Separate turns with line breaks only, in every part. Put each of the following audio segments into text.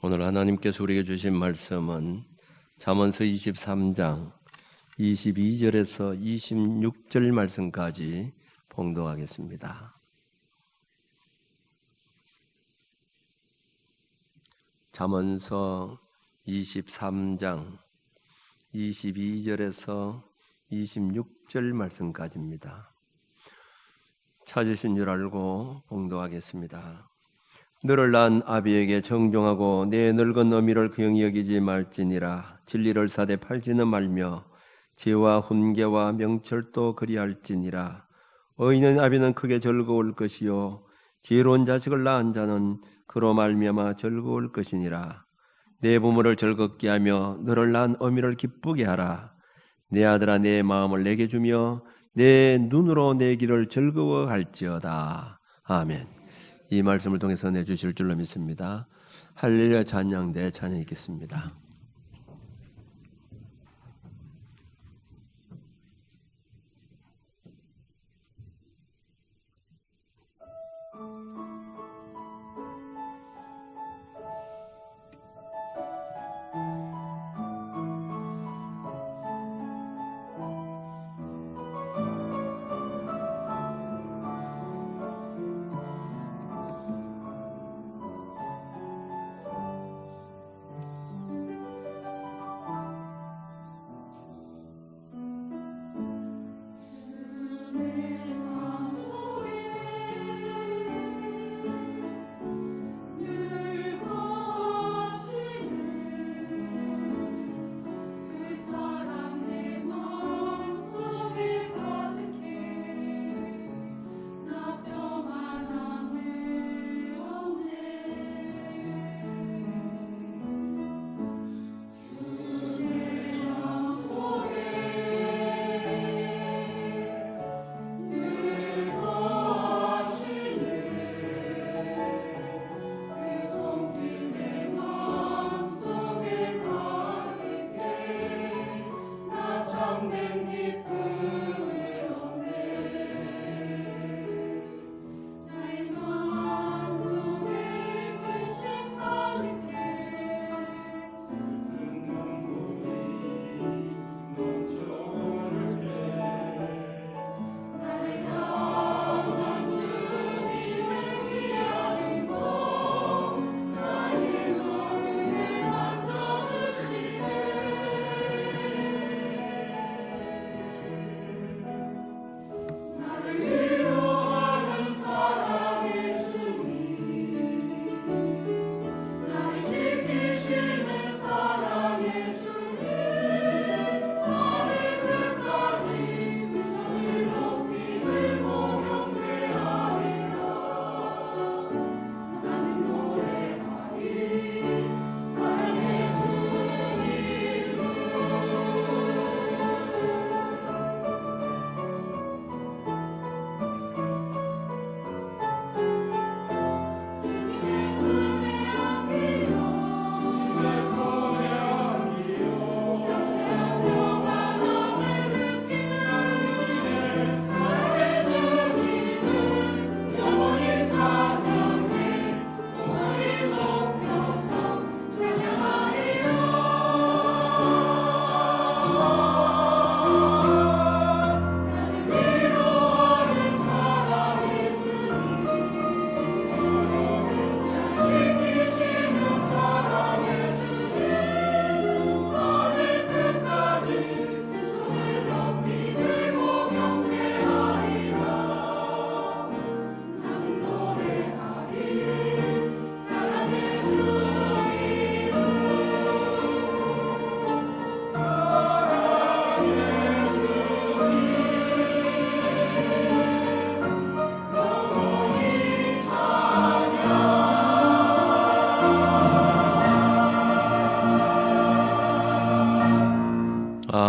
오늘 하나님께서 우리에게 주신 말씀은 잠언서 23장 22절에서 26절 말씀까지 봉독하겠습니다. 잠언서 23장 22절에서 26절 말씀까지입니다. 찾으신 줄 알고 봉독하겠습니다. 너를 낳은 아비에게 정종하고 내 늙은 어미를 긍휼히 여기지 말지니라. 진리를 사대 팔지는 말며 지혜와 훈계와 명철도 그리할지니라. 어이는 아비는 크게 즐거울 것이요 지혜로운 자식을 낳은 자는 그로 말미암아 즐거울 것이니라. 내 부모를 즐겁게 하며 너를 낳은 어미를 기쁘게 하라. 내 아들아 내 마음을 내게 주며 내 눈으로 내 길을 즐거워할지어다. 아멘. 이 말씀을 통해서 내주실 줄로 믿습니다. 할렐루야 찬양대 찬양 있겠습니다.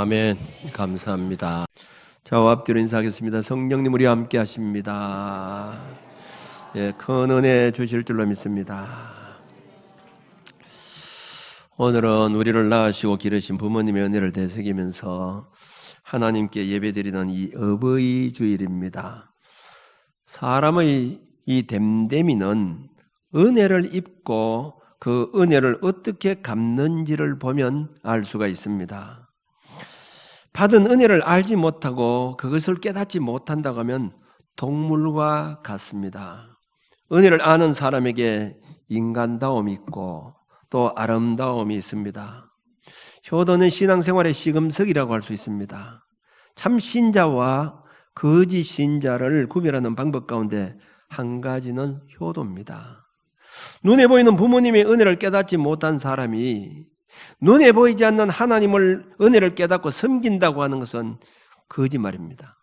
아멘. 감사합니다. 자, 앞뒤로 인사하겠습니다. 성령님 우리와 함께 하십니다. 예, 큰 은혜 주실 줄로 믿습니다. 오늘은 우리를 낳으시고 기르신 부모님의 은혜를 되새기면서 하나님께 예배드리는 이 어버이 주일입니다. 사람의 이 됨됨이는 은혜를 입고 그 은혜를 어떻게 갚는지를 보면 알 수가 있습니다. 받은 은혜를 알지 못하고 그것을 깨닫지 못한다고 하면 동물과 같습니다. 은혜를 아는 사람에게 인간다움이 있고 또 아름다움이 있습니다. 효도는 신앙생활의 시금석이라고 할 수 있습니다. 참 신자와 거짓 신자를 구별하는 방법 가운데 한 가지는 효도입니다. 눈에 보이는 부모님의 은혜를 깨닫지 못한 사람이 눈에 보이지 않는 하나님을 은혜를 깨닫고 섬긴다고 하는 것은 거짓말입니다.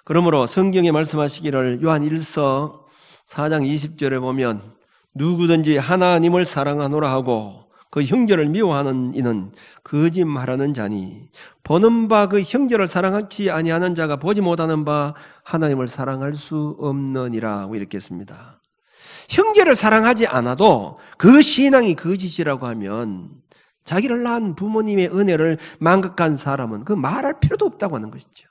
그러므로 성경에 말씀하시기를 요한 1서 4장 20절에 보면 누구든지 하나님을 사랑하노라 하고 그 형제를 미워하는 이는 거짓말하는 자니 보는 바 그 형제를 사랑하지 아니하는 자가 보지 못하는 바 하나님을 사랑할 수 없느니라 이렇게 했습니다. 형제를 사랑하지 않아도 그 신앙이 거짓이라고 하면 자기를 낳은 부모님의 은혜를 망각한 사람은 그 말할 필요도 없다고 하는 것이죠.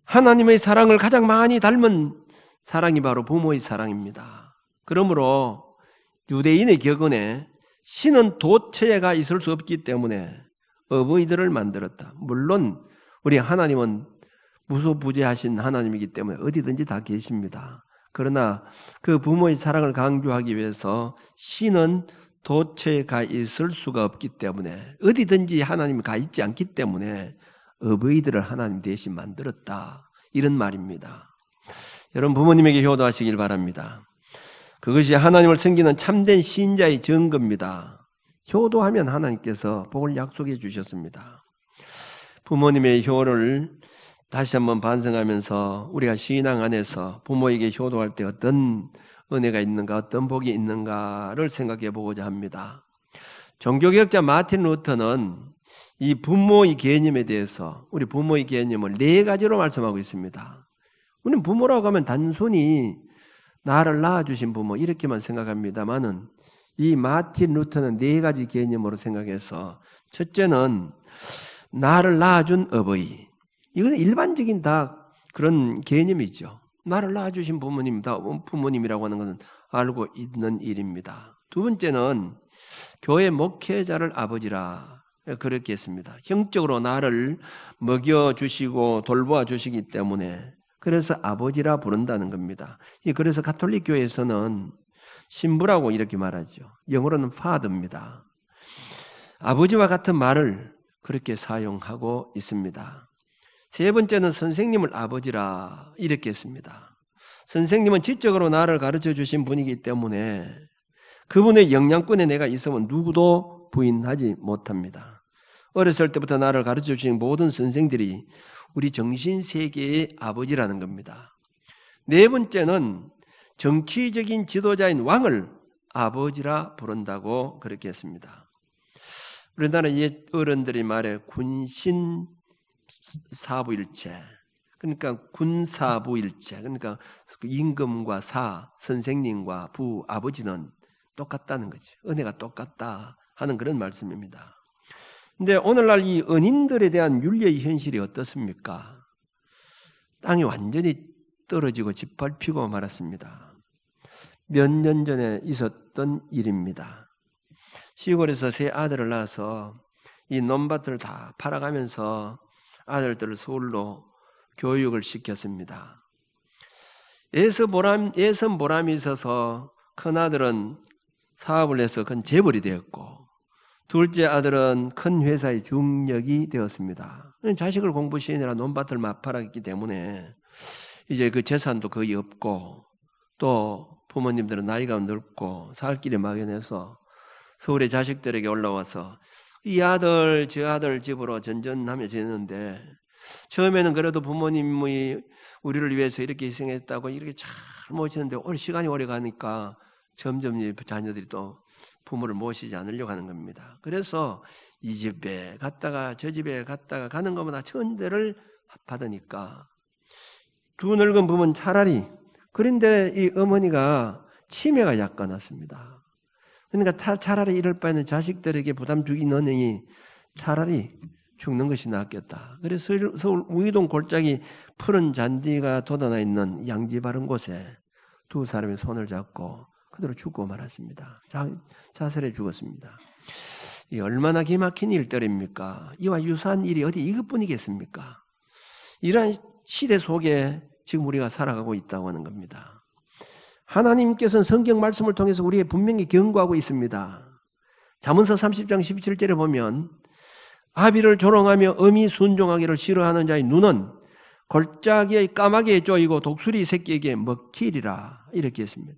하나님의 사랑을 가장 많이 닮은 사랑이 바로 부모의 사랑입니다. 그러므로 유대인의 격언에 신은 도처에가 있을 수 없기 때문에 어버이들을 만들었다. 물론 우리 하나님은 무소부재하신 하나님이기 때문에 어디든지 다 계십니다. 그러나 그 부모의 사랑을 강조하기 위해서 신은 도처에 가 있을 수가 없기 때문에 어디든지 하나님이 가 있지 않기 때문에 어버이들을 하나님 대신 만들었다. 이런 말입니다. 여러분 부모님에게 효도하시길 바랍니다. 그것이 하나님을 섬기는 참된 신자의 증거입니다. 효도하면 하나님께서 복을 약속해 주셨습니다. 부모님의 효를 다시 한번 반성하면서 우리가 신앙 안에서 부모에게 효도할 때 어떤 은혜가 있는가, 어떤 복이 있는가를 생각해 보고자 합니다. 종교개혁자 마틴 루터는 이 부모의 개념에 대해서 우리 부모의 개념을 4가지로 말씀하고 있습니다. 우리는 부모라고 하면 단순히 나를 낳아주신 부모 이렇게만 생각합니다만은 이 마틴 루터는 4가지 개념으로 생각해서 첫째는 나를 낳아준 어버이. 이건 일반적인 다 그런 개념이죠. 나를 낳아주신 부모님, 다 부모님이라고 하는 것은 알고 있는 일입니다. 두 번째는 교회 목회자를 아버지라 그렇게 했습니다. 형적으로 나를 먹여주시고 돌보아주시기 때문에 그래서 아버지라 부른다는 겁니다. 그래서 가톨릭 교회에서는 신부라고 이렇게 말하죠. 영어로는 father입니다. 아버지와 같은 말을 그렇게 사용하고 있습니다. 세 번째는 선생님을 아버지라 이렇게 했습니다. 선생님은 지적으로 나를 가르쳐 주신 분이기 때문에 그분의 영향권에 내가 있으면 누구도 부인하지 못합니다. 어렸을 때부터 나를 가르쳐 주신 모든 선생들이 우리 정신세계의 아버지라는 겁니다. 네 번째는 정치적인 지도자인 왕을 아버지라 부른다고 그렇게 했습니다. 우리나라 옛 어른들이 말해 군신 사부일체, 그러니까 군사부일체, 그러니까 임금과 사, 선생님과 부, 아버지는 똑같다는 거죠. 은혜가 똑같다 하는 그런 말씀입니다. 근데 오늘날 이 은인들에 대한 윤리의 현실이 어떻습니까? 땅이 완전히 떨어지고 짓밟히고 말았습니다. 몇 년 전에 있었던 일입니다. 시골에서 세 아들을 낳아서 이 논밭을 다 팔아가면서 아들들을 서울로 교육을 시켰습니다. 예선 보람이 있어서 큰아들은 사업을 해서 큰 재벌이 되었고 둘째 아들은 큰 회사의 중력이 되었습니다. 자식을 공부 시키느라 논밭을 막 팔았기 때문에 이제 그 재산도 거의 없고 또 부모님들은 나이가 늙고 살 길이 막연해서 서울의 자식들에게 올라와서 이 아들 저 아들 집으로 전전하며 지냈는데 처음에는 그래도 부모님이 우리를 위해서 이렇게 희생했다고 이렇게 잘 모시는데 시간이 오래 가니까 점점 자녀들이 또 부모를 모시지 않으려고 하는 겁니다. 그래서 이 집에 갔다가 저 집에 갔다가 가는 것마다 천대를 받으니까 두 늙은 부모는 차라리 그런데 이 어머니가 치매가 약간 왔습니다. 그러니까 차라리 이럴 바에는 자식들에게 부담 주기는 차라리 죽는 것이 낫겠다. 그래서 서울 우이동 골짜기 푸른 잔디가 돋아나 있는 양지 바른 곳에 두 사람이 손을 잡고 그대로 죽고 말았습니다. 자살해 죽었습니다. 이 얼마나 기막힌 일들입니까? 이와 유사한 일이 어디 이것뿐이겠습니까? 이러한 시대 속에 지금 우리가 살아가고 있다고 하는 겁니다. 하나님께서는 성경 말씀을 통해서 우리에게 분명히 경고하고 있습니다. 잠언서 30장 17절에 보면 아비를 조롱하며 엄히 순종하기를 싫어하는 자의 눈은 골짜기의 까마귀에 쪼이고 독수리 새끼에게 먹히리라 이렇게 했습니다.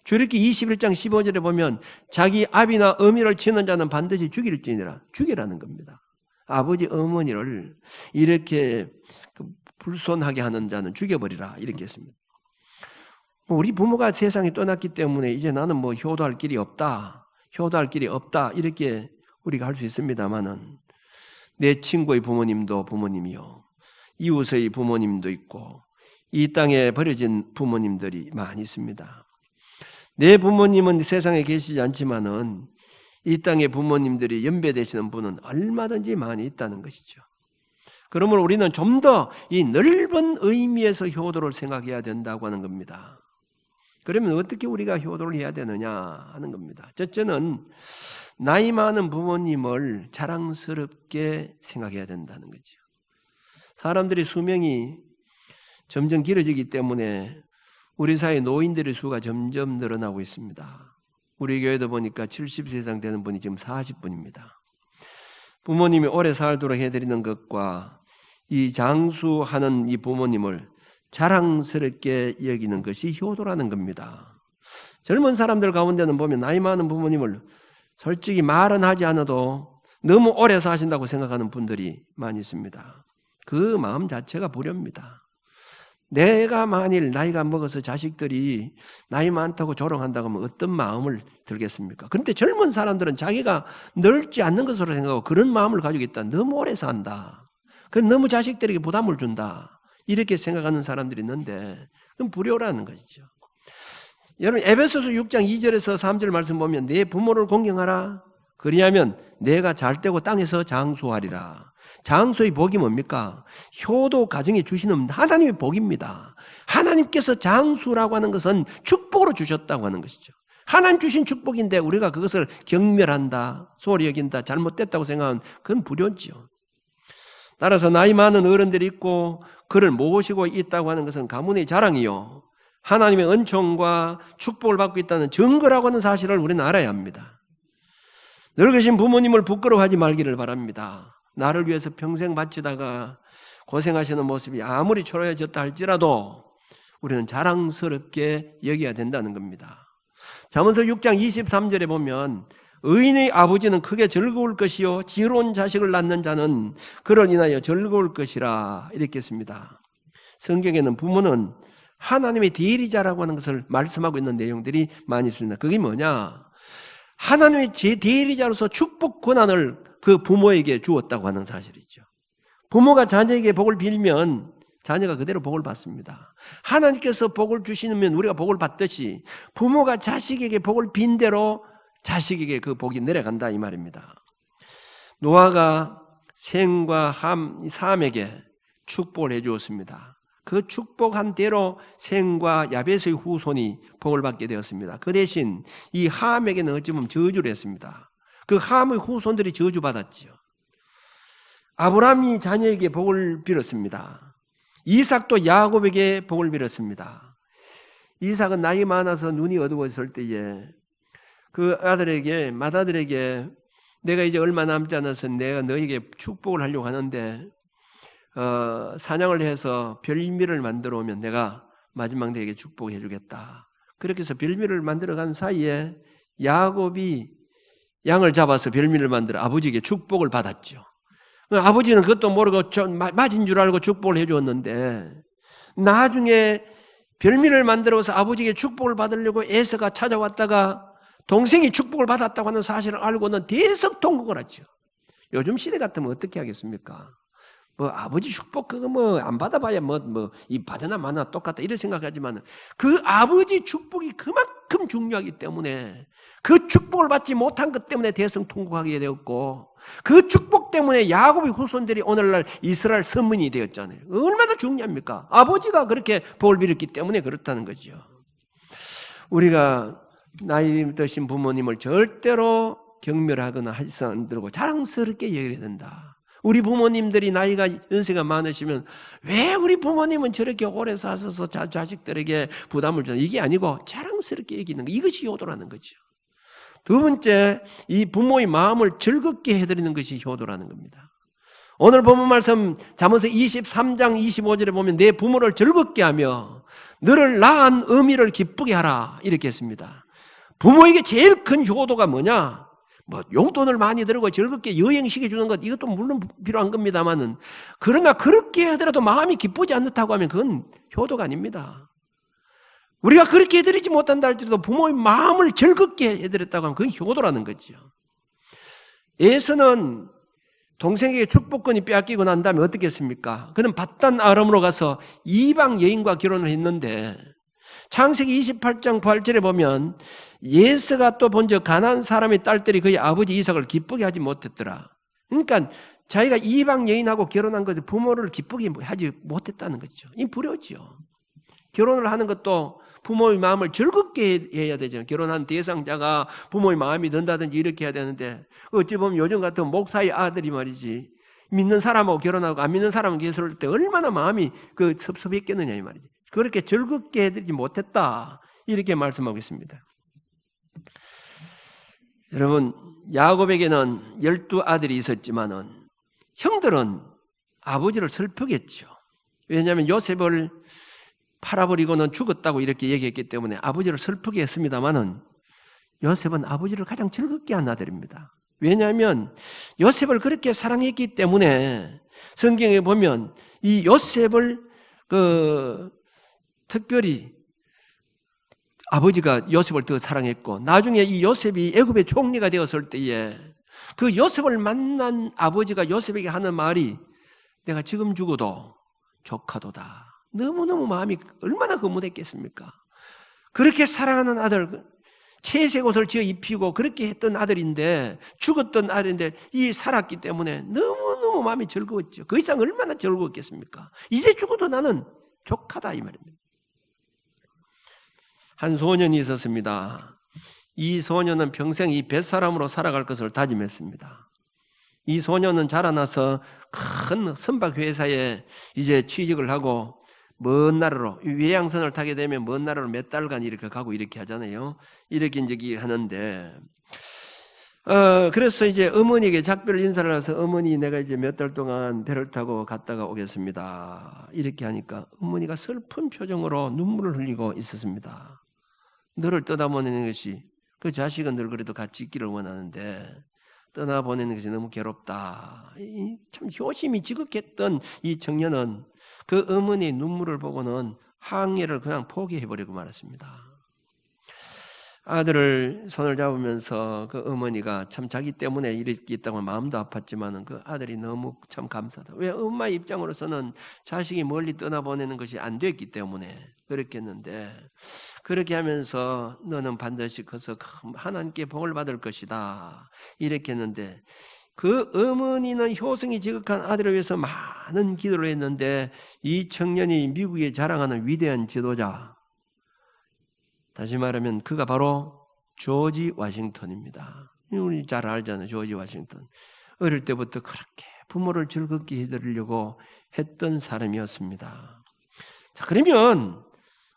출애굽기 21장 15절에 보면 자기 아비나 어미를 치는 자는 반드시 죽일지니라. 죽이라는 겁니다. 아버지 어머니를 이렇게 불손하게 하는 자는 죽여버리라 이렇게 했습니다. 우리 부모가 세상에 떠났기 때문에 이제 나는 뭐 효도할 길이 없다 이렇게 우리가 할 수 있습니다만은 내 친구의 부모님도 부모님이요, 이웃의 부모님도 있고 이 땅에 버려진 부모님들이 많이 있습니다. 내 부모님은 세상에 계시지 않지만은 이 땅의 부모님들이 연배되시는 분은 얼마든지 많이 있다는 것이죠. 그러므로 우리는 좀 더 이 넓은 의미에서 효도를 생각해야 된다고 하는 겁니다. 그러면 어떻게 우리가 효도를 해야 되느냐 하는 겁니다. 첫째는 나이 많은 부모님을 자랑스럽게 생각해야 된다는 거죠. 사람들이 수명이 점점 길어지기 때문에 우리 사회 노인들의 수가 점점 늘어나고 있습니다. 우리 교회도 보니까 70세 이상 되는 분이 지금 40분입니다. 부모님이 오래 살도록 해드리는 것과 이 장수하는 이 부모님을 자랑스럽게 여기는 것이 효도라는 겁니다. 젊은 사람들 가운데는 보면 나이 많은 부모님을 솔직히 말은 하지 않아도 너무 오래 사신다고 생각하는 분들이 많이 있습니다. 그 마음 자체가 불효입니다. 내가 만일 나이가 먹어서 자식들이 나이 많다고 조롱한다고 하면 어떤 마음을 들겠습니까? 그런데 젊은 사람들은 자기가 늙지 않는 것으로 생각하고 그런 마음을 가지고 있다. 너무 오래 산다. 그건 너무 자식들에게 부담을 준다. 이렇게 생각하는 사람들이 있는데 그건 불효라는 것이죠. 여러분 에베소서 6장 2절에서 3절 말씀 보면 내 부모를 공경하라. 그리하면 내가 잘되고 땅에서 장수하리라. 장수의 복이 뭡니까? 효도 가정에 주시는 하나님의 복입니다. 하나님께서 장수라고 하는 것은 축복으로 주셨다고 하는 것이죠. 하나님 주신 축복인데 우리가 그것을 경멸한다, 소홀히 여긴다, 잘못됐다고 생각하면 그건 불효죠. 따라서 나이 많은 어른들이 있고 그를 모시고 있다고 하는 것은 가문의 자랑이요, 하나님의 은총과 축복을 받고 있다는 증거라고 하는 사실을 우리는 알아야 합니다. 늙으신 부모님을 부끄러워하지 말기를 바랍니다. 나를 위해서 평생 바치다가 고생하시는 모습이 아무리 초라해졌다 할지라도 우리는 자랑스럽게 여겨야 된다는 겁니다. 잠언서 6장 23절에 보면 의인의 아버지는 크게 즐거울 것이요 지혜로운 자식을 낳는 자는 그를 인하여 즐거울 것이라 이렇게 했습니다. 성경에는 부모는 하나님의 대리자라고 하는 것을 말씀하고 있는 내용들이 많이 있습니다. 그게 뭐냐? 하나님의 제 대리자로서 축복 권한을 그 부모에게 주었다고 하는 사실이죠. 부모가 자녀에게 복을 빌면 자녀가 그대로 복을 받습니다. 하나님께서 복을 주시면 우리가 복을 받듯이 부모가 자식에게 복을 빈 대로 자식에게 그 복이 내려간다 이 말입니다. 노아가 셈과 함에게 축복을 해 주었습니다. 그 축복한 대로 셈과 야벳의 후손이 복을 받게 되었습니다. 그 대신 이 함에게는 어찌보면 저주를 했습니다. 그 함의 후손들이 저주받았지요. 아브라함이 자녀에게 복을 빌었습니다. 이삭도 야곱에게 복을 빌었습니다. 이삭은 나이 많아서 눈이 어두웠을 때에 그 맏아들에게 내가 이제 얼마 남지 않아서 내가 너에게 축복을 하려고 하는데 사냥을 해서 별미를 만들어 오면 내가 마지막 너에게 축복해 주겠다. 그렇게 해서 별미를 만들어 간 사이에 야곱이 양을 잡아서 별미를 만들어 아버지에게 축복을 받았죠. 아버지는 그것도 모르고 맞은 줄 알고 축복을 해 주었는데 나중에 별미를 만들어서 아버지에게 축복을 받으려고 에서가 찾아왔다가 동생이 축복을 받았다고 하는 사실을 알고는 대성통곡을 하죠. 요즘 시대 같으면 어떻게 하겠습니까? 뭐 아버지 축복 그거 뭐 안 받아봐야 이 받으나 마나 똑같다 이런 생각하지만 그 아버지 축복이 그만큼 중요하기 때문에 그 축복을 받지 못한 것 때문에 대성통곡하게 되었고 그 축복 때문에 야곱의 후손들이 오늘날 이스라엘 선민이 되었잖아요. 얼마나 중요합니까? 아버지가 그렇게 복을 빌었기 때문에 그렇다는 거죠. 우리가 나이 드신 부모님을 절대로 경멸하거나 하지 않도록 자랑스럽게 얘기해야 된다. 우리 부모님들이 나이가 연세가 많으시면 왜 우리 부모님은 저렇게 오래 사셔서 자식들에게 부담을 주나, 이게 아니고 자랑스럽게 얘기하는 거, 이것이 효도라는 거죠. 두 번째, 이 부모의 마음을 즐겁게 해드리는 것이 효도라는 겁니다. 오늘 본문 말씀 잠언서 23장 25절에 보면 내 부모를 즐겁게 하며 너를 낳은 어미를 기쁘게 하라 이렇게 했습니다. 부모에게 제일 큰 효도가 뭐냐? 뭐 용돈을 많이 들고 즐겁게 여행시켜주는 것, 이것도 물론 필요한 겁니다만은, 그러나 그렇게 하더라도 마음이 기쁘지 않다고 하면 그건 효도가 아닙니다. 우리가 그렇게 해드리지 못한다 할지라도 부모의 마음을 즐겁게 해드렸다고 하면 그건 효도라는 거죠. 에서는 동생에게 축복권이 빼앗기고 난 다음에 어떻게 했습니까? 그는 밧단 아람으로 가서 이방 여인과 결혼을 했는데, 창세기 28장 8절에 보면 예서가 또 본즉 가나안 사람의 딸들이 그의 아버지 이삭을 기쁘게 하지 못했더라. 그러니까 자기가 이방 여인하고 결혼한 것을 부모를 기쁘게 하지 못했다는 거죠. 이 불효죠. 결혼을 하는 것도 부모의 마음을 즐겁게 해야 되잖아요. 결혼한 대상자가 부모의 마음이 든다든지 이렇게 해야 되는데, 어찌 보면 요즘 같은 목사의 아들이 말이지, 믿는 사람하고 결혼하고 안 믿는 사람하고 결혼할 때 얼마나 마음이 섭섭했겠느냐 이 말이지. 그렇게 즐겁게 해드리지 못했다 이렇게 말씀하고 있습니다. 여러분, 야곱에게는 12아들이 있었지만은 형들은 아버지를 슬프겠죠. 왜냐하면 요셉을 팔아버리고는 죽었다고 이렇게 얘기했기 때문에 아버지를 슬프게 했습니다마는 요셉은 아버지를 가장 즐겁게 한 아들입니다. 왜냐하면 요셉을 그렇게 사랑했기 때문에 성경에 보면 이 요셉을 특별히 아버지가 요셉을 더 사랑했고, 나중에 이 요셉이 애굽의 총리가 되었을 때에 그 요셉을 만난 아버지가 요셉에게 하는 말이 내가 지금 죽어도 조카도다. 너무너무 마음이 얼마나 흐뭇했겠습니까? 그렇게 사랑하는 아들, 채색 옷을 지어 입히고 그렇게 했던 아들인데, 죽었던 아들인데 이 살았기 때문에 너무너무 마음이 즐거웠죠. 그 이상 얼마나 즐거웠겠습니까? 이제 죽어도 나는 조카다 이 말입니다. 한 소년이 있었습니다. 이 소년은 평생 이 뱃사람으로 살아갈 것을 다짐했습니다. 이 소년은 자라나서 큰 선박회사에 이제 취직을 하고 먼 나라로, 외양선을 타게 되면 먼 나라로 몇 달간 이렇게 가고 이렇게 하잖아요. 이렇게 이제 하는데, 그래서 이제 어머니에게 작별 인사를 해서 어머니 내가 이제 몇 달 동안 배를 타고 갔다가 오겠습니다. 이렇게 하니까 어머니가 슬픈 표정으로 눈물을 흘리고 있었습니다. 너를 떠나보내는 것이, 그 자식은 늘 그래도 같이 있기를 원하는데 떠나보내는 것이 너무 괴롭다. 참 효심이 지극했던 이 청년은 그 어머니의 눈물을 보고는 항해를 그냥 포기해버리고 말았습니다. 아들을 손을 잡으면서 그 어머니가 참 자기 때문에 이렇게 있다고 마음도 아팠지만은 그 아들이 너무 참 감사하다. 왜? 엄마의 입장으로서는 자식이 멀리 떠나보내는 것이 안 됐기 때문에 그렇게 했는데, 그렇게 하면서 너는 반드시 커서 하나님께 복을 받을 것이다 이렇게 했는데, 그 어머니는 효성이 지극한 아들을 위해서 많은 기도를 했는데 이 청년이 미국에 자랑하는 위대한 지도자, 다시 말하면 그가 바로 조지 워싱턴입니다. 우리 잘 알잖아요. 조지 워싱턴. 어릴 때부터 그렇게 부모를 즐겁게 해드리려고 했던 사람이었습니다. 자, 그러면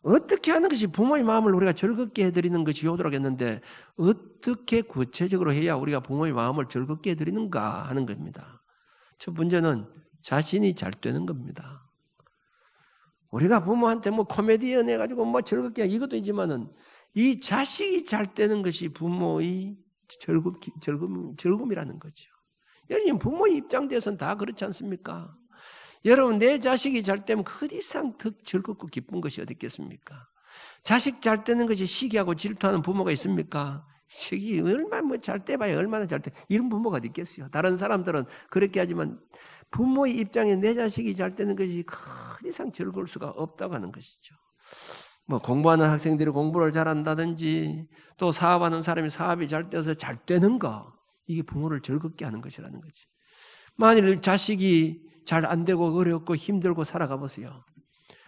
어떻게 하는 것이 부모의 마음을 우리가 즐겁게 해드리는 것이 효도라고 했는데, 어떻게 구체적으로 해야 우리가 부모의 마음을 즐겁게 해드리는가 하는 겁니다. 첫 번째는 자신이 잘 되는 겁니다. 우리가 부모한테 뭐 코미디언 해가지고 뭐 즐겁게 이것도 있지만은 이 자식이 잘 되는 것이 부모의 즐거움이라는 거죠. 여러분, 부모의 입장에서는 다 그렇지 않습니까? 여러분, 내 자식이 잘 되면 그 이상 더 즐겁고 기쁜 것이 어디 있겠습니까? 자식 잘 되는 것이 시기하고 질투하는 부모가 있습니까? 시기 얼마나 뭐 잘 돼봐야 얼마나 잘 돼. 이런 부모가 어디 있겠어요? 다른 사람들은 그렇게 하지만 부모의 입장에 내 자식이 잘 되는 것이 큰 이상 즐거울 수가 없다고 하는 것이죠. 뭐 공부하는 학생들이 공부를 잘한다든지 또 사업하는 사람이 사업이 잘 돼서 잘 되는 거, 이게 부모를 즐겁게 하는 것이라는 거지. 만일 자식이 잘 안 되고 어렵고 힘들고 살아가 보세요.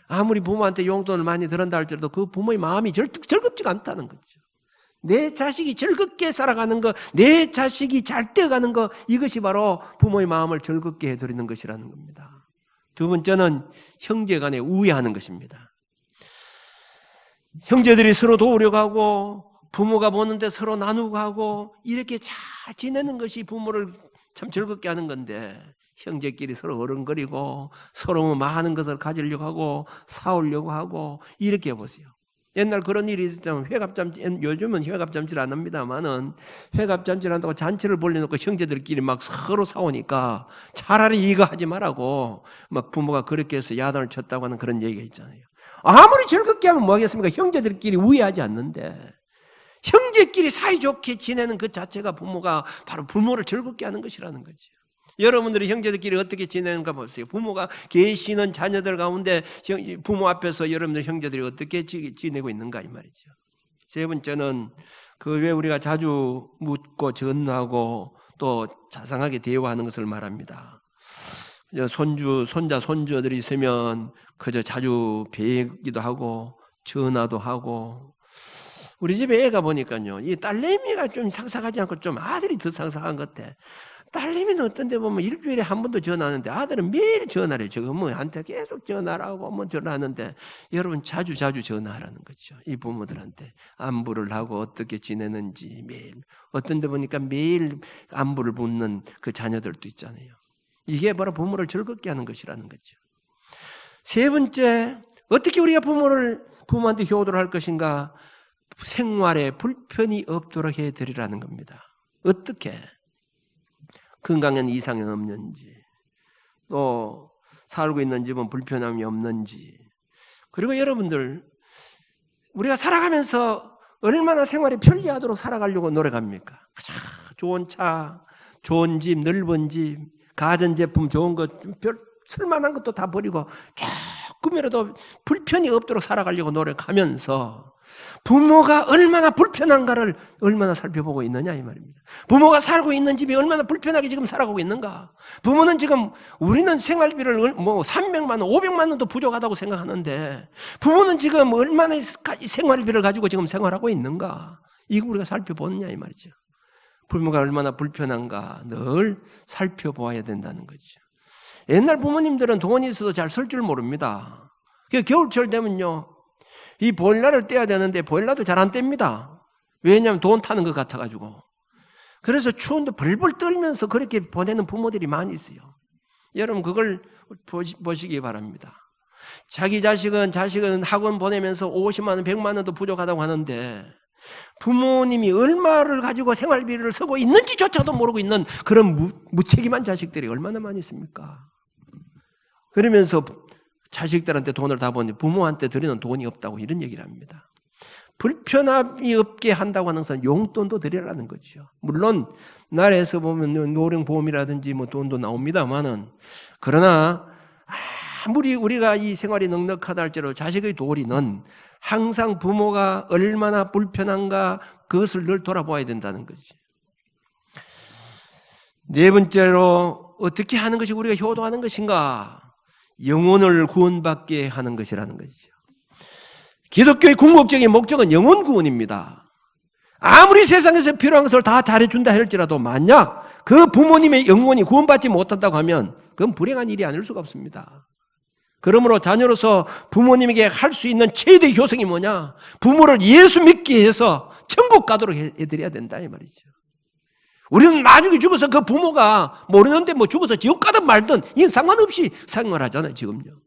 아무리 부모한테 용돈을 많이 들은다 할지라도 그 부모의 마음이 즐겁지가 않다는 거죠. 내 자식이 즐겁게 살아가는 것, 내 자식이 잘 되어가는 것, 이것이 바로 부모의 마음을 즐겁게 해드리는 것이라는 겁니다. 두 번째는 형제 간에 우애하는 것입니다. 형제들이 서로 도우려고 하고 부모가 보는데 서로 나누고 하고 이렇게 잘 지내는 것이 부모를 참 즐겁게 하는 건데, 형제끼리 서로 어른거리고 서로 많은 것을 가지려고 하고 사오려고 하고 이렇게 해보세요. 옛날 그런 일이 있었잖아요. 회갑잔치, 요즘은 회갑잔치를 안 합니다만은 회갑잔치를 한다고 잔치를 벌려놓고 형제들끼리 막 서로 싸우니까 차라리 이거 하지 말라고 막 부모가 그렇게 해서 야단을 쳤다고 하는 그런 얘기가 있잖아요. 아무리 즐겁게 하면 뭐 하겠습니까? 형제들끼리 우애하지 않는데, 형제끼리 사이좋게 지내는 그 자체가 부모가 바로 부모를 즐겁게 하는 것이라는 거죠. 여러분들이 형제들끼리 어떻게 지내는가 보세요. 부모가 계시는 자녀들 가운데 부모 앞에서 여러분들 형제들이 어떻게 지내고 있는가 이 말이죠. 세 번째는 그 외에 우리가 자주 묻고 전하고 또 자상하게 대화하는 것을 말합니다. 손주, 손자, 손주들이 있으면 그저 자주 뵈기도 하고 전화도 하고. 우리 집에 애가 보니까요, 이 딸내미가 좀 상상하지 않고 좀 아들이 더 상상한 것 같아. 딸내미는 어떤 데 보면 일주일에 한 번도 전화하는데 아들은 매일 전화를 해요. 지금 뭐한테 계속 전화하고 뭐 전화하는데, 여러분 자주 전화하라는 거죠. 이 부모들한테 안부를 하고 어떻게 지내는지 매일. 어떤 데 보니까 매일 안부를 묻는 그 자녀들도 있잖아요. 이게 바로 부모를 즐겁게 하는 것이라는 거죠. 세 번째, 어떻게 우리가 부모한테 효도를 할 것인가? 생활에 불편이 없도록 해드리라는 겁니다. 어떻게? 건강엔 이상이 없는지, 또 살고 있는 집은 불편함이 없는지. 그리고 여러분들, 우리가 살아가면서 얼마나 생활이 편리하도록 살아가려고 노력합니까? 좋은 차, 좋은 집, 넓은 집, 가전제품 좋은 것, 별 쓸만한 것도 다 버리고 조금이라도 불편이 없도록 살아가려고 노력하면서 부모가 얼마나 불편한가를 얼마나 살펴보고 있느냐 이 말입니다. 부모가 살고 있는 집이 얼마나 불편하게 지금 살아가고 있는가. 부모는 지금, 우리는 생활비를 뭐 300만 원, 500만 원도 부족하다고 생각하는데 부모는 지금 얼마나 생활비를 가지고 지금 생활하고 있는가. 이거 우리가 살펴보느냐 이 말이죠. 부모가 얼마나 불편한가 늘 살펴보아야 된다는 거죠. 옛날 부모님들은 돈이 있어도 잘 쓸 줄 모릅니다. 겨울철 되면요, 이 보일러를 떼야 되는데 보일러도 잘 안 뗍니다. 왜냐하면 돈 타는 것 같아가지고. 그래서 추운데 벌벌 떨면서 그렇게 보내는 부모들이 많이 있어요. 여러분 그걸 보시기 바랍니다. 자기 자식은 학원 보내면서 50만 원, 100만 원도 부족하다고 하는데 부모님이 얼마를 가지고 생활비를 쓰고 있는지조차도 모르고 있는 그런 무책임한 자식들이 얼마나 많이 있습니까? 그러면서 자식들한테 돈을 다 버는데 부모한테 드리는 돈이 없다고 이런 얘기를 합니다. 불편함이 없게 한다고 하는 것은 용돈도 드리라는 거죠. 물론 나라에서 보면 노령보험이라든지 뭐 돈도 나옵니다만은, 그러나 아무리 우리가 이 생활이 넉넉하다 할지라도 자식의 도리는 항상 부모가 얼마나 불편한가 그것을 늘 돌아보아야 된다는 거지. 네 번째로 어떻게 하는 것이 우리가 효도하는 것인가? 영혼을 구원받게 하는 것이라는 것이죠. 기독교의 궁극적인 목적은 영혼 구원입니다. 아무리 세상에서 필요한 것을 다 잘해준다 할지라도 만약 그 부모님의 영혼이 구원받지 못한다고 하면 그건 불행한 일이 아닐 수가 없습니다. 그러므로 자녀로서 부모님에게 할 수 있는 최대의 효성이 뭐냐? 부모를 예수 믿게 해서 천국 가도록 해드려야 된다 이 말이죠. 우리는 만약에 죽어서 그 부모가 모르는데 뭐 죽어서 지옥 가든 말든 이건 상관없이 생활하잖아요 지금요.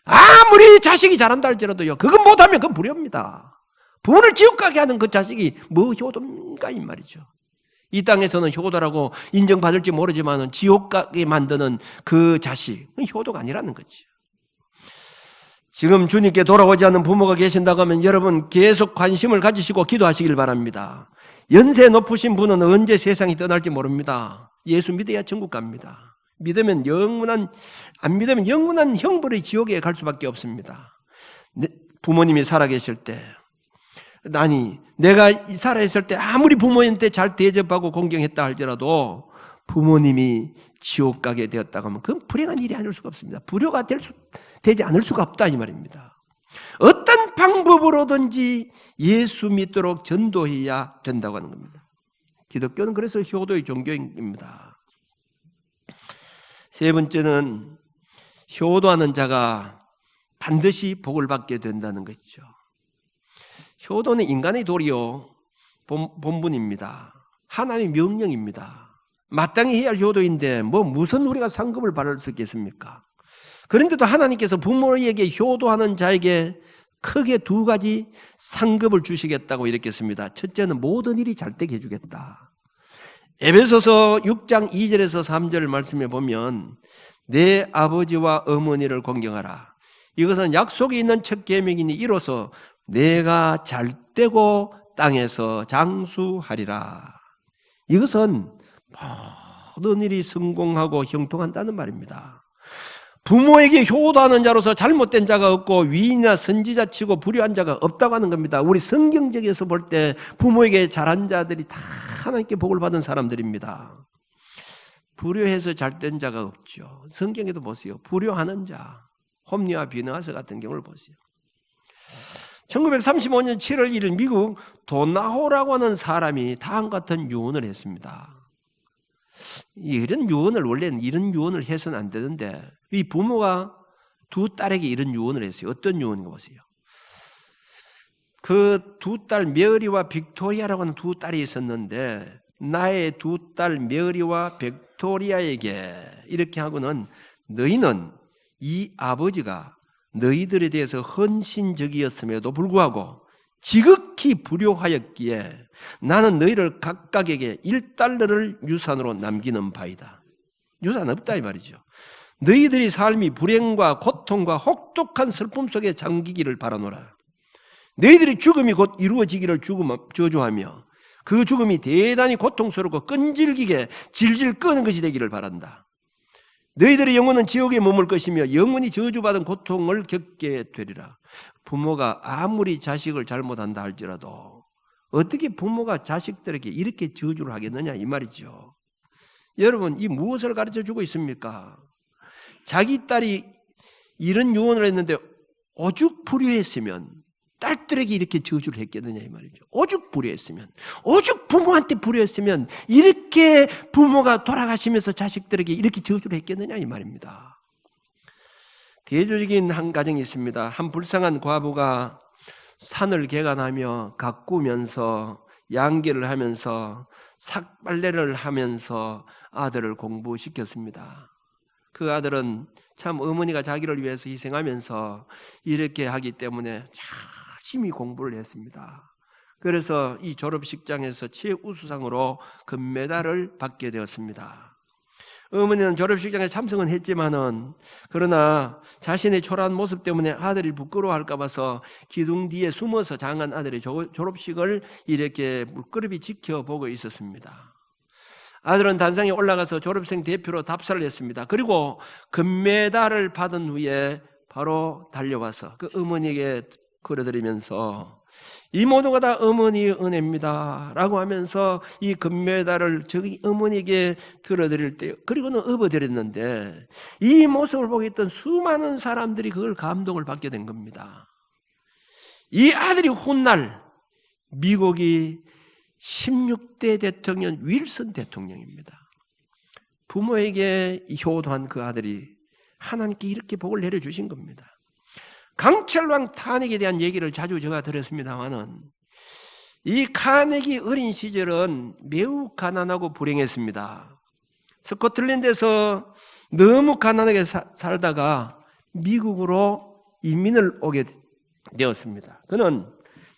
아무리 자식이 잘한다 할지라도요, 그건 못하면 그건 불효입니다. 부모를 지옥 가게 하는 그 자식이 뭐 효도인가 이 말이죠. 이 땅에서는 효도라고 인정받을지 모르지만 지옥 가게 만드는 그 자식, 효도가 아니라는 거죠. 지금 주님께 돌아오지 않는 부모가 계신다고 하면 여러분 계속 관심을 가지시고 기도하시길 바랍니다. 연세 높으신 분은 언제 세상이 떠날지 모릅니다. 예수 믿어야 천국 갑니다. 안 믿으면 영원한 형벌의 지옥에 갈 수밖에 없습니다. 부모님이 살아계실 때, 내가 살아있을 때 아무리 부모님한테 잘 대접하고 공경했다 할지라도 부모님이 지옥 가게 되었다고 하면 그건 불행한 일이 아닐 수가 없습니다. 불효가 되지 않을 수가 없다 이 말입니다. 어떤 방법으로든지 예수 믿도록 전도해야 된다고 하는 겁니다. 기독교는 그래서 효도의 종교입니다. 세 번째는 효도하는 자가 반드시 복을 받게 된다는 것이죠. 효도는 인간의 도리요 본분입니다. 하나님의 명령입니다. 마땅히 해야 할 효도인데 무슨 우리가 상급을 받을 수 있겠습니까? 그런데도 하나님께서 부모에게 효도하는 자에게 크게 두 가지 상급을 주시겠다고 이렇게 했습니다. 첫째는 모든 일이 잘되게 해주겠다. 에베소서 6장 2절에서 3절 말씀에 보면 내 아버지와 어머니를 존경하라. 이것은 약속이 있는 첫 계명이니 이로써 내가 잘되고 땅에서 장수하리라. 이것은 모든 일이 성공하고 형통한다는 말입니다. 부모에게 효도하는 자로서 잘못된 자가 없고 위인이나 선지자 치고 불효한 자가 없다고 하는 겁니다. 우리 성경적에서 볼 때 부모에게 잘한 자들이 다 하나님께 복을 받은 사람들입니다. 불효해서 잘된 자가 없죠. 성경에도 보세요. 불효하는 자, 홈리와 비느하스 같은 경우를 보세요. 1935년 7월 1일 미국 도나호라고 하는 사람이 다음 같은 유언을 했습니다. 이런 유언을 원래는 이런 유언을 해서는 안 되는데 이 부모가 두 딸에게 이런 유언을 했어요. 어떤 유언인가 보세요. 그 두 딸 메리와 빅토리아라고 하는 두 딸이 있었는데 나의 두 딸 메리와 빅토리아에게 이렇게 하고는 너희는 이 아버지가 너희들에 대해서 헌신적이었음에도 불구하고 지극히 불효하였기에 나는 너희를 각각에게 1달러를 유산으로 남기는 바이다. 유산 없다 이 말이죠. 너희들이 삶이 불행과 고통과 혹독한 슬픔 속에 잠기기를 바라노라. 너희들이 죽음이 곧 이루어지기를 저주하며 그 죽음이 대단히 고통스럽고 끈질기게 질질 끄는 것이 되기를 바란다. 너희들의 영혼은 지옥에 머물 것이며 영원히 저주받은 고통을 겪게 되리라. 부모가 아무리 자식을 잘못한다 할지라도 어떻게 부모가 자식들에게 이렇게 저주를 하겠느냐 이 말이죠. 여러분 이 무엇을 가르쳐주고 있습니까? 자기 딸이 이런 유언을 했는데 오죽 불효했으면 딸들에게 이렇게 저주를 했겠느냐 이 말이죠. 오죽 불효했으면, 오죽 부모한테 불효했으면 이렇게 부모가 돌아가시면서 자식들에게 이렇게 저주를 했겠느냐 이 말입니다. 대조적인 한 가정이 있습니다. 한 불쌍한 과부가 산을 개간하며 가꾸면서 양계를 하면서 삭발레를 하면서 아들을 공부시켰습니다. 그 아들은 참 어머니가 자기를 위해서 희생하면서 이렇게 하기 때문에 열심히 공부를 했습니다. 그래서 이 졸업식장에서 최우수상으로 금메달을 받게 되었습니다. 어머니는 졸업식장에 참석은 했지만은 그러나 자신의 초라한 모습 때문에 아들이 부끄러워할까 봐서 기둥 뒤에 숨어서 장한 아들의 졸업식을 이렇게 물끄러미 지켜보고 있었습니다. 아들은 단상에 올라가서 졸업생 대표로 답사를 했습니다. 그리고 금메달을 받은 후에 바로 달려와서 그 어머니에게 걸어드리면서 이 모두가 다 어머니의 은혜입니다 라고 하면서 이 금메달을 저기 어머니에게 들어드릴 때 그리고는 업어드렸는데 이 모습을 보고 있던 수많은 사람들이 그걸 감동을 받게 된 겁니다. 이 아들이 훗날 미국이 16대 대통령 윌슨 대통령입니다. 부모에게 효도한 그 아들이 하나님께 이렇게 복을 내려주신 겁니다. 강철왕 카네기에 대한 얘기를 자주 제가 들었습니다만은 이 카네기 어린 시절은 매우 가난하고 불행했습니다. 스코틀랜드에서 너무 가난하게 살다가 미국으로 이민을 오게 되었습니다. 그는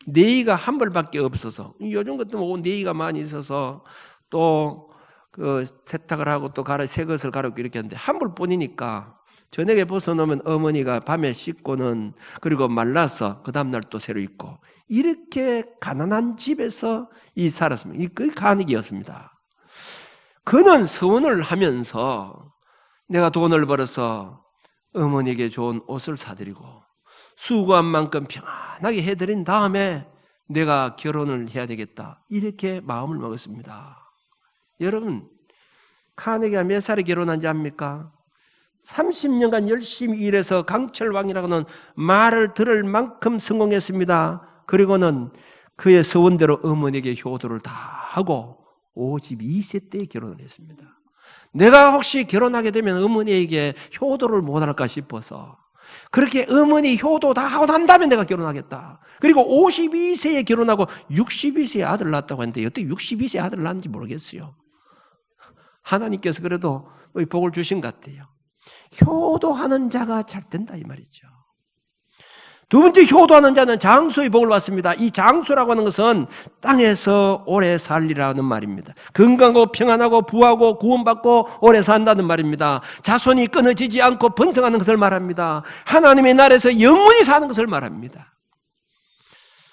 네이가 한 벌밖에 없어서 요즘 같은 뭐 네이가 많이 있어서 또 그 세탁을 하고 또 새 것을 갈아입고 이렇게 하는데 한 벌뿐이니까 저녁에 벗어놓으면 어머니가 밤에 씻고는 그리고 말라서 그 다음날 또 새로 입고 이렇게 가난한 집에서 살았습니다. 그게 카네기였습니다. 그는 서원을 하면서 내가 돈을 벌어서 어머니에게 좋은 옷을 사드리고 수고한 만큼 편안하게 해드린 다음에 내가 결혼을 해야 되겠다 이렇게 마음을 먹었습니다. 여러분 카네기가 몇 살에 결혼한지 압니까? 30년간 열심히 일해서 강철왕이라고는 말을 들을 만큼 성공했습니다. 그리고는 그의 서원대로 어머니에게 효도를 다 하고 52세 때 결혼을 했습니다. 내가 혹시 결혼하게 되면 어머니에게 효도를 못할까 싶어서 그렇게 어머니 효도 다 하고 난 다음에 내가 결혼하겠다. 그리고 52세에 결혼하고 62세에 아들 낳았다고 했는데 어떻게 62세에 아들 낳았는지 모르겠어요. 하나님께서 그래도 복을 주신 것 같아요. 효도하는 자가 잘 된다 이 말이죠. 두 번째 효도하는 자는 장수의 복을 받습니다. 이 장수라고 하는 것은 땅에서 오래 살리라는 말입니다. 건강하고 평안하고 부하고 구원받고 오래 산다는 말입니다. 자손이 끊어지지 않고 번성하는 것을 말합니다. 하나님의 나라에서 영원히 사는 것을 말합니다.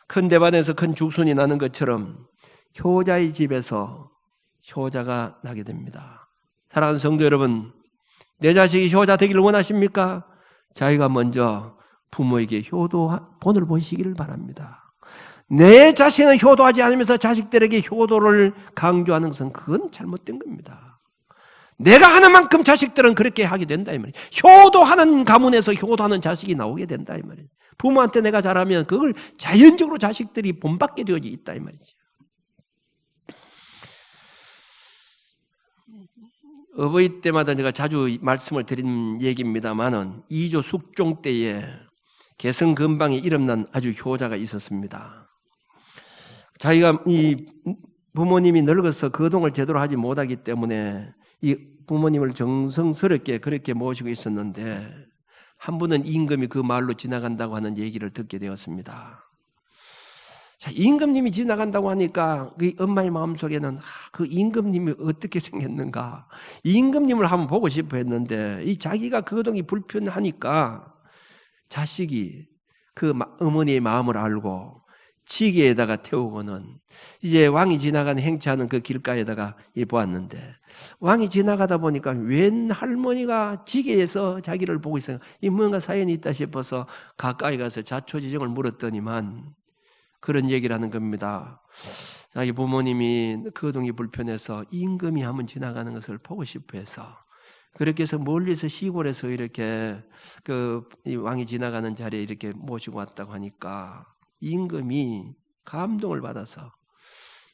큰 대반에서 큰 죽순이 나는 것처럼 효자의 집에서 효자가 나게 됩니다. 사랑하는 성도 여러분, 내 자식이 효자 되기를 원하십니까? 자기가 먼저 부모에게 본을 보시기를 바랍니다. 내 자신은 효도하지 않으면서 자식들에게 효도를 강조하는 것은 그건 잘못된 겁니다. 내가 하는 만큼 자식들은 그렇게 하게 된다 이 말이에요. 효도하는 가문에서 효도하는 자식이 나오게 된다 이 말이에요. 부모한테 내가 잘하면 그걸 자연적으로 자식들이 본받게 되어져 있다 이 말이죠. 어버이 때마다 제가 자주 말씀을 드린 얘기입니다만은 2조 숙종 때에 개성 근방에 이름난 아주 효자가 있었습니다. 자기가 이 부모님이 늙어서 거동을 제대로 하지 못하기 때문에 이 부모님을 정성스럽게 그렇게 모시고 있었는데 한 번은 임금이 그 마을로 지나간다고 하는 얘기를 듣게 되었습니다. 자, 임금님이 지나간다고 하니까 그 엄마의 마음속에는 그 임금님이 어떻게 생겼는가, 임금님을 한번 보고 싶어 했는데 이 자기가 거동이 불편하니까 자식이 그 어머니의 마음을 알고 지게에다가 태우고는 이제 왕이 지나가는 행차하는 그 길가에다가 보았는데 왕이 지나가다 보니까 웬 할머니가 지게에서 자기를 보고 있어요. 이 뭔가 사연이 있다 싶어서 가까이 가서 자초지종을 물었더니만 그런 얘기를 하는 겁니다. 자기 부모님이 거동이 불편해서 임금이 한번 지나가는 것을 보고 싶어 해서 그렇게 해서 멀리서 시골에서 이렇게 이 왕이 지나가는 자리에 이렇게 모시고 왔다고 하니까 임금이 감동을 받아서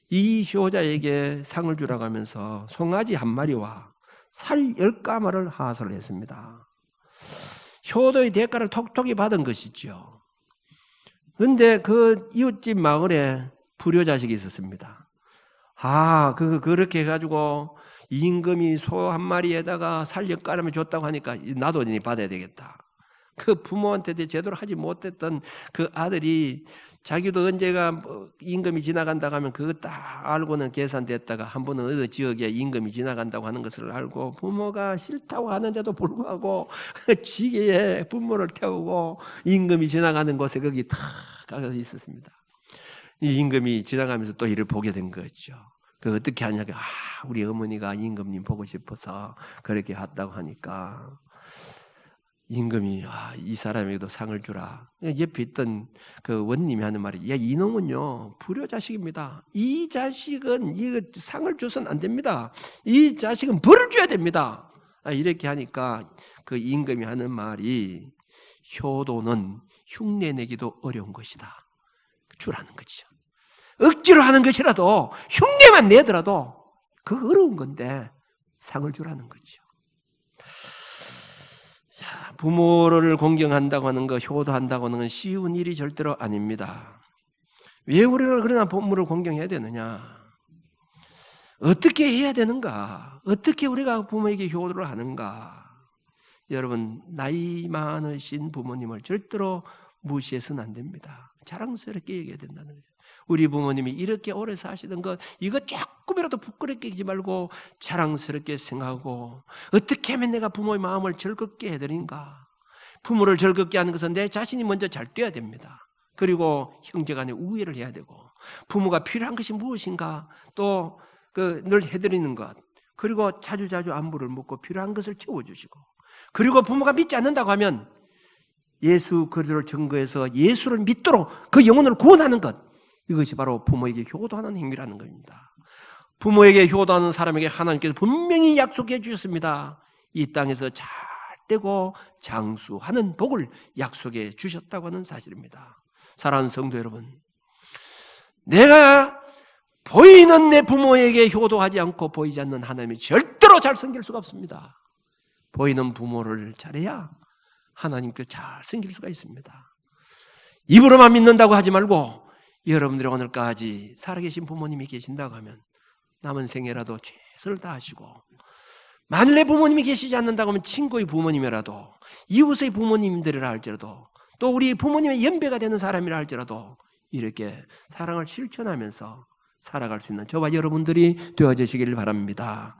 이 효자에게 상을 주라고 하면서 송아지 한 마리와 살 10가마를 하사를 했습니다. 효도의 대가를 톡톡히 받은 것이죠. 그런데 그 이웃집 마을에 불효자식이 있었습니다. 그렇게 해가지고 임금이 소 한 마리에다가 살 10가마를 줬다고 하니까 나도 받아야 되겠다. 그 부모한테 제대로 하지 못했던 그 아들이 자기도 언제가 임금이 지나간다고 하면 그거 딱 알고는 계산됐다가 한 번은 어느 지역에 임금이 지나간다고 하는 것을 알고 부모가 싫다고 하는데도 불구하고 지게에 부모를 태우고 임금이 지나가는 곳에 거기 탁 가서 있었습니다. 이 임금이 지나가면서 또 이를 보게 된 거죠. 그 어떻게 하냐고, 우리 어머니가 임금님 보고 싶어서 그렇게 왔다고 하니까 임금이 이 사람에게도 상을 주라. 옆에 있던 그 원님이 하는 말이, 이놈은요 불효 자식입니다. 이 자식은 이거 상을 줘서는 안 됩니다. 이 자식은 벌을 줘야 됩니다. 이렇게 하니까 그 임금이 하는 말이, 효도는 흉내내기도 어려운 것이다. 주라는 거죠. 억지로 하는 것이라도 흉내만 내더라도 그거 어려운 건데 상을 주라는 거죠. 자, 부모를 공경한다고 하는 것, 효도한다고 하는 건 쉬운 일이 절대로 아닙니다. 왜 우리가 그러나 부모를 공경해야 되느냐? 어떻게 해야 되는가? 어떻게 우리가 부모에게 효도를 하는가? 여러분, 나이 많으신 부모님을 절대로 무시해서는 안 됩니다. 자랑스럽게 얘기해야 된다는 거예요. 우리 부모님이 이렇게 오래 사시던 것, 이거 조금이라도 부끄럽게 하지 말고 자랑스럽게 생각하고, 어떻게 하면 내가 부모의 마음을 즐겁게 해드린가? 부모를 즐겁게 하는 것은 내 자신이 먼저 잘 돼야 됩니다. 그리고 형제간에 우애를 해야 되고, 부모가 필요한 것이 무엇인가 또 늘 해드리는 것, 그리고 자주자주 안부를 묻고 필요한 것을 채워주시고, 그리고 부모가 믿지 않는다고 하면 예수 그리스도를 증거해서 예수를 믿도록 그 영혼을 구원하는 것, 이것이 바로 부모에게 효도하는 행위라는 겁니다. 부모에게 효도하는 사람에게 하나님께서 분명히 약속해 주셨습니다. 이 땅에서 잘 복되고 장수하는 복을 약속해 주셨다고 하는 사실입니다. 사랑하는 성도 여러분, 내가 보이는 내 부모에게 효도하지 않고 보이지 않는 하나님이 절대로 잘 섬길 수가 없습니다. 보이는 부모를 잘해야 하나님께 잘 섬길 수가 있습니다. 입으로만 믿는다고 하지 말고 여러분들이 오늘까지 살아계신 부모님이 계신다고 하면 남은 생애라도 최선을 다하시고, 만일 내 부모님이 계시지 않는다고 하면 친구의 부모님이라도, 이웃의 부모님들이라 할지라도, 또 우리 부모님의 연배가 되는 사람이라 할지라도 이렇게 사랑을 실천하면서 살아갈 수 있는 저와 여러분들이 되어지시길 바랍니다.